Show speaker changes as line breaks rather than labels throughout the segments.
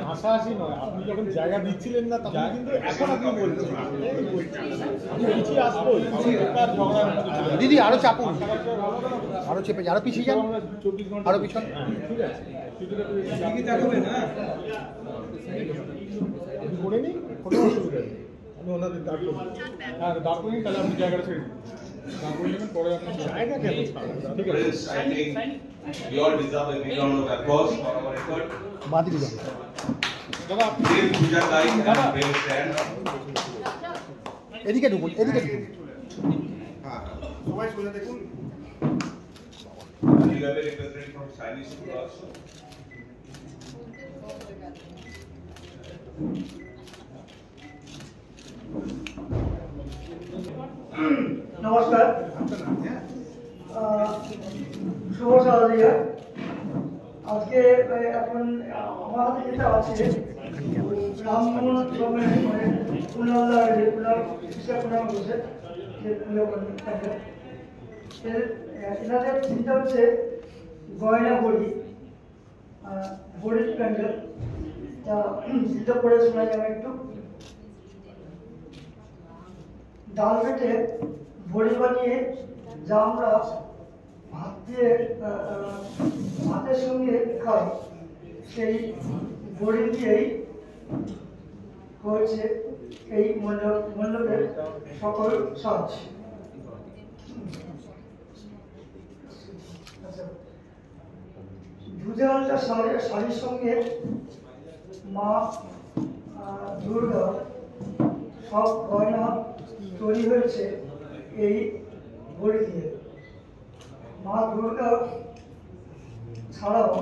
হাসাহাসি নয়, আপনি যখন জায়গা দিচ্ছিলেন না তখন কিন্তু এখন আপনি বলছেন পিছিয়ে আসবো।
দিদি আরো চাপুন, আরো চেপে আরো পিছিয়ে যান,
24 ঘন্টা
আরো পিছন।
ঠিক আছে, করে নিই, কোনো অসুবিধা নেই। আমি ওনাদের দাঁড় করবো, হ্যাঁ দাঁড় করে নিই, তাহলে আপনি জায়গাটা ছেড়ে দিন। দাঁড় করে নেবেন, পরে আপনার জায়গা কেন ঠিক আছে।
We all deserve a big round of applause for our effort.
বাদিকে যান
দাদা,
Give Pooja Kai and Prem stand.
এদিকে ঢুকুন, এদিকে ঢুকুন।
সবাই সোজা দেখুন।
You have a representative from Chinese school also.
নমস্কার, শুভ সকালিয়া। আজকে এখন আমার হাতে যেটা আছে রামমোহন সম্মেলন মানে এনাদের চিন্তা হচ্ছে গয়না বড়ি, বড়ির প্যান্ডেল। তা চিন্তা করে শোনা যাবে একটু। ডাল বেটে বড়ি বানিয়ে যা আমরা ভাত দিয়ে ভাতের সঙ্গে খাই, সেই বড়ি দিয়েই হয়েছে এই মণ্ডপের সকল সাজ। দুধে আলটা শাড়ির সঙ্গে মা দুর্গা সব গয়না তৈরি হয়েছে এই বড়ি দিয়ে। মা দুর্গা ছাড়াও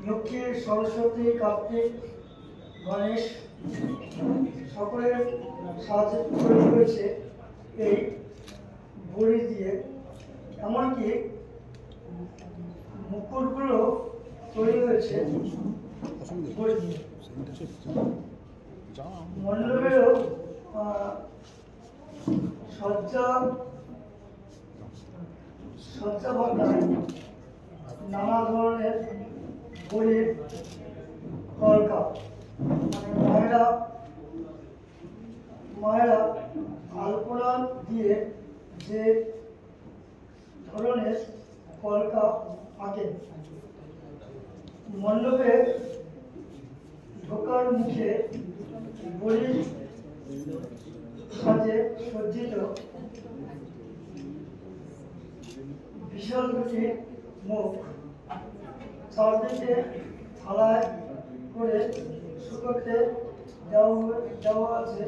লক্ষ্মী, সরস্বতী, কার্তিক, গণেশ সকলের সাহায্যে তৈরি হয়েছে এই বড়ি দিয়ে। এমনকি মুকুটগুলো তৈরি হয়েছে বড়ি দিয়ে। মণ্ডপেরও সজ্জা ভাবনায় নানা ধরনের বড়ির কলকা, মানে মায়েরা আলপনা দিয়ে যে ধরনের কলকা আঁকেন, মণ্ডপে ঢোকার মুখে বড়ির সাজে সজ্জিত বিশাল দুটি মুখ, চারদিকে থালায় করে শুকোতে দেওয়া আছে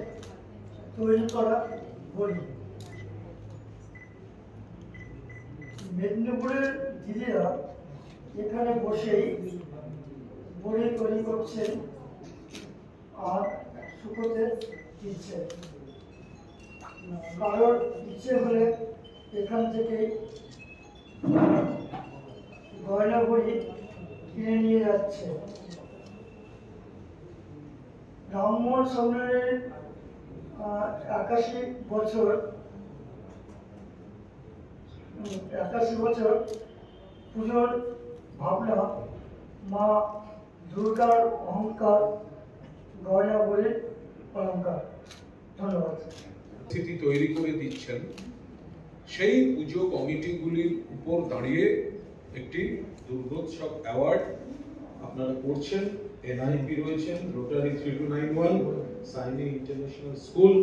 তৈরি করা বড়ি। মেদিনীপুরের দিদিরা এখানে বসেই বড়ি তৈরি করছেন আর শুকোতে দিচ্ছে। কারোর ইচ্ছে হলে এখান থেকে গয়না বড়ি কিনে নিয়ে যাচ্ছে। রামমোহন সম্মেলনের 81 বছর পুজোর ভাবনা মা দুর্গার অহংকার, গয়না বড়ির অলঙ্কার। ধন্যবাদ।
পরিস্থিতি তৈরি করে দিচ্ছেন, সেই পুজো কমিটিগুলির উপর দাঁড়িয়ে একটি দুর্গোৎসব অ্যাওয়ার্ড আপনারা করছেন। এনআইপি রয়েছেন, রোটারি 3291 সাইনি ইন্টারন্যাশনাল স্কুল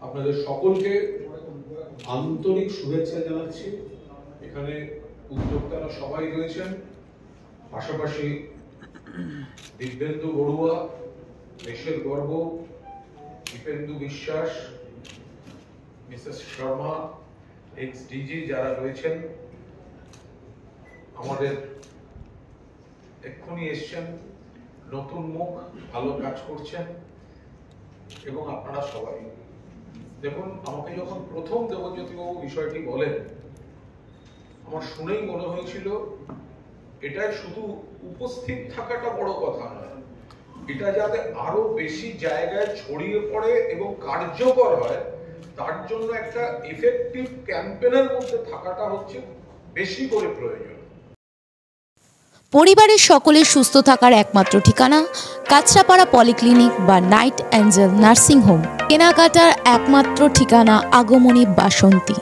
আপনাদের সকলকে আন্তরিক শুভেচ্ছা জানাচ্ছি। এখানে উদ্যোক্তারা সবাই রয়েছেন, পাশাপাশি দিব্যেন্দু বড়ুয়া, দেশের গর্ব, দীপেন্দু বিশ্বাস, মিসেস শর্মা, এক্স ডিজি যারা রয়েছেন, আমাদের এক্ষুনি এসছেন নতুন মুখ, ভালো কাজ করছেন, এবং আপনারা সবাই দেখুন, আমাকে যখন প্রথম দেবজ্যোতিবাবু বিষয়টি বলেন, আমার শুনেই মনে হয়েছিল এটা শুধু উপস্থিত থাকাটা বড় কথা নয়, এটা যাতে আরো বেশি জায়গায় ছড়িয়ে পড়ে এবং কার্যকর হয়, তার জন্য একটা এফেক্টিভ ক্যাম্পেইনের মধ্যে থাকাটা হচ্ছে বেশি করে প্রয়োজন।
পরিবারের সকলের সুস্থ থাকার একমাত্র ঠিকানা কাঁচরাপাড়া পলিক্লিনিক বা নাইট অ্যাঞ্জেল নার্সিং হোম। কেনাকাটার একমাত্র ঠিকানা আগমনী বাসন্তী।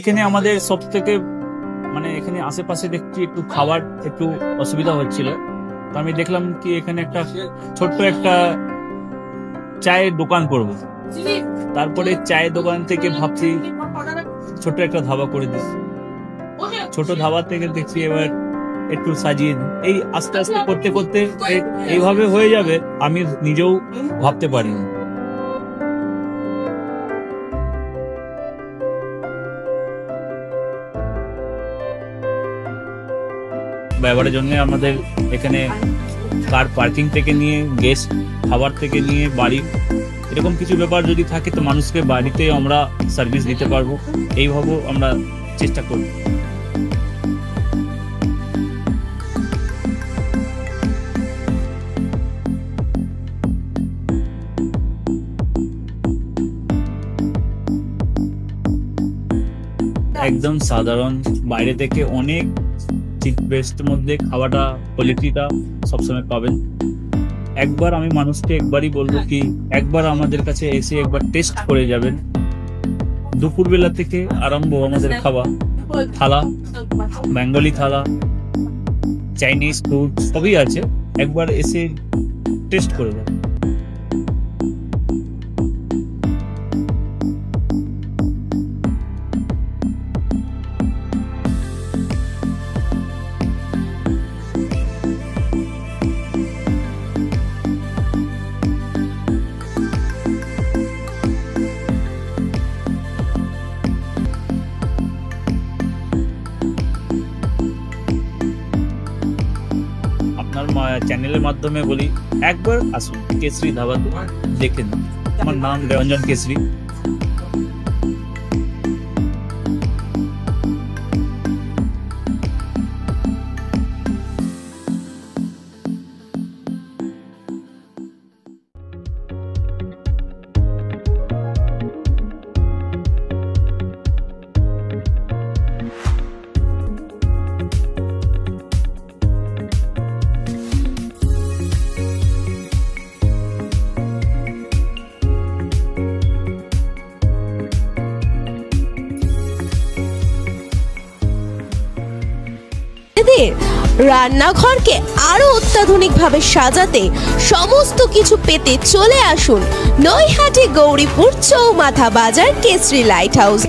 এখানে আমাদের সব থেকে মানে এখানে আশেপাশে দেখছি একটু খাবার একটু অসুবিধা হচ্ছিল, তো আমি দেখলাম কি এখানে একটা ছোট্ট একটা চায়ের দোকান করব। তারপরে চায়ের দোকান থেকে ভাবছি ছোট একটা ধাবা করে দিই। ছোট ধাবা থেকে দেখছি এবার একটু সাজিয়ে এই আস্তে আস্তে করতে করতে এইভাবে হয়ে যাবে, আমি নিজেও ভাবতে পারিনি। ব্যবহারের জন্য আমাদের এখানে কার পার্কিং থেকে নিয়ে গেস্ট খাবার থেকে নিয়ে বাড়ি এরকম কিছু ব্যাপার যদি থাকে তো মানুষকে বাড়িতে আমরা সার্ভিস দিতে পারবো, এইভাবেও আমরা চেষ্টা করব। একদম সাধারণ, বাইরে থেকে অনেক চিপ বেস্টের মধ্যে খাওয়াটা কোয়ালিটিটা সবসময় পাবেন। একবার আমি মানুষকে একবারই বলবো কি একবার আমাদের কাছে এসে একবার টেস্ট করে যাবেন। দুপুরবেলা থেকে আরম্ভ আমাদের খাওয়া, থালা, বেঙ্গলি থালা, চাইনিজ ফুড সবই আছে, একবার এসে টেস্ট করে যাবেন। চ্যানেলের মাধ্যমে বলি একবার আসুন কেশরী ধাবাতে দেখে নিন। আমার নাম রঞ্জন কেশরী।
রান্নাঘরকে আরো অত্যাধুনিকভাবে সাজাতে সমস্ত কিছু পেতে চলে আসুন নৈহাটি গৌরীপুর চৌমাথা বাজার কেশরী লাইট হাউস।